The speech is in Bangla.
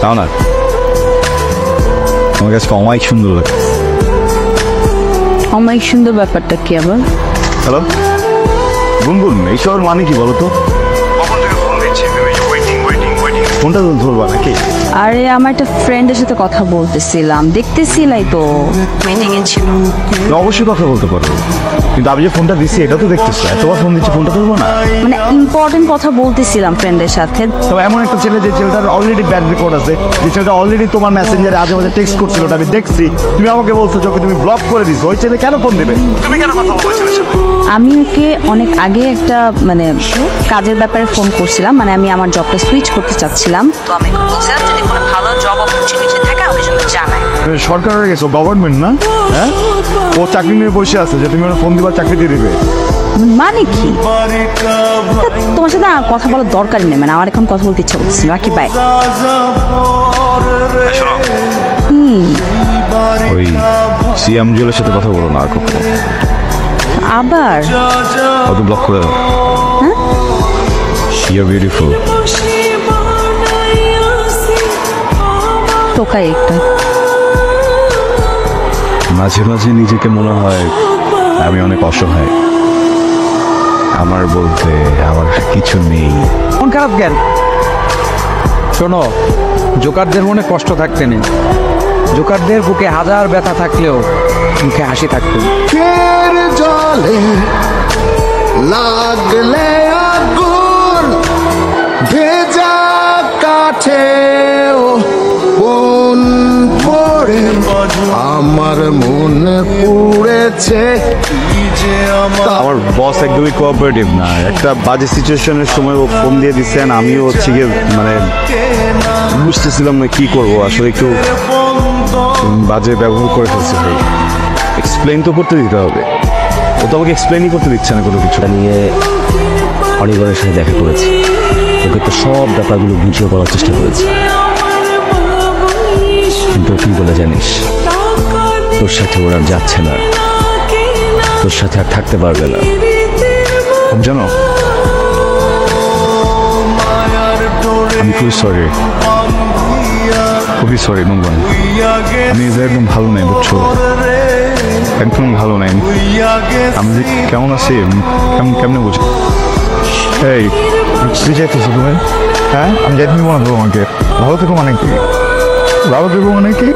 তাও না, আমার কাছে অমায়িক সুন্দর লাগে। অমায়িক সুন্দর ব্যাপারটা কি আবার? হ্যালো গুনগুন, এইসবের মানে কি বলো তো? ফোনটা তো ধরবা নাকি? আরে আমার একটা ফ্রেন্ডের সাথে কথা বলতেছিলাম, দেখতেছিলাই তো মিটিং এ ছিল। অবশ্যই কথা বলতে পারবো, কিন্তু আমি যে ফোনটা দিচ্ছি এটা তো দেখতেছি, এতবার ফোন দিচ্ছি, ফোনটা ধরবো না? মানে ইম্পর্টেন্ট কথা বলতেছিলাম ফ্রেন্ডের সাথে। তবে এমন একটা ছেলে, যে ছেলেটার অলরেডি ব্যাড রেকর্ড আছে, যে ছেলেটা অলরেডি তোমার মেসেঞ্জারে আজে বাজে টেক্সট করছিল, ওটা আমি দেখছি। তুমি আমাকে বলছো যে তুমি ব্লক করে দিছো, ওই ছেলে কেন ফোন দেবে? তুমি কেন কথা বলছো? আমি ওকে অনেক আগে একটা মানে কাজের ব্যাপারে ফোন করছিলাম, মানে আমি আমার জবটা সুইচ করতে চাচ্ছিলাম, তো আমি বলছিলাম যদি কোনো ভালো জব অপরচুনিটি থাকে আমি যেন জানাই। সরকার হয়ে গেছো, গভর্নমেন্ট না? হ্যাঁ, ও চাকরি নিয়ে বসে আছে যে তুমি ওর ফোন দিবার, চাকরি দিয়ে দিবে। মানে কি? তোমার সাথে কথা বলার দরকারই নেই, মানে আমার এখন কথা বলতে ইচ্ছা করছে। রাখি, বাই। ওই সিএম জুয়েলের সাথে কথা বলো না আর কখনো। আবার অত ব্লক করে দাও। হ্যাঁ, ইউ আর বিউটিফুল। তোকাই একটা। মাঝে মাঝে নিজেকে মনে হয় আমি অনেক অসহায়, আমার বলতে আমার কিছু নেই। মন খারাপ কেন? শোনো, জোকারদের মনে কষ্ট থাকতে নেই, জোকারদের বুকে হাজার ব্যথা থাকলেও মুখে হাসি থাকতো। জলে লাগলে আগুন, ভেজা কাঠেও কোন পড়ে আমার মনে পুড়েছে। আমার বস একদমই কোঅপারেটিভ না, একটা বাজে সিচুয়েশনের সময় ও ফোন দিয়ে দিচ্ছেন, আমিও হচ্ছে গিয়ে মানে বুঝতেছিলাম না কি করবো, আসলে একটু বাজে ব্যবহার করে ফেলছে। এক্সপ্লেন তো করতে দিতে হবে, ও তো আমাকে এক্সপ্লেনই করতে দিচ্ছে না কোনো কিছু। নিয়ে অনির্বাণের সাথে দেখা করেছি, ওকে তো সব ব্যাপারগুলো বুঝিয়ে বলার চেষ্টা করেছি, কিন্তু তুই বলে জানিস তোর সাথে ওরা যাচ্ছে না, তোর সাথে আর থাকতে পারবে না। জানো, আমি খুবই সরি, খুবই সরি নুনবান, আমি একদম ভালো নাই, বুঝছো? একদম ভালো নাই। আমি যে কেমন আছি কেমনে বুঝি? এই তুই যাইতেছো তুমি? হ্যাঁ, আমি যাইতে নিবো না তো, আমাকে ভালো থেকো মানে কি? ভালো থেকো মানে কি?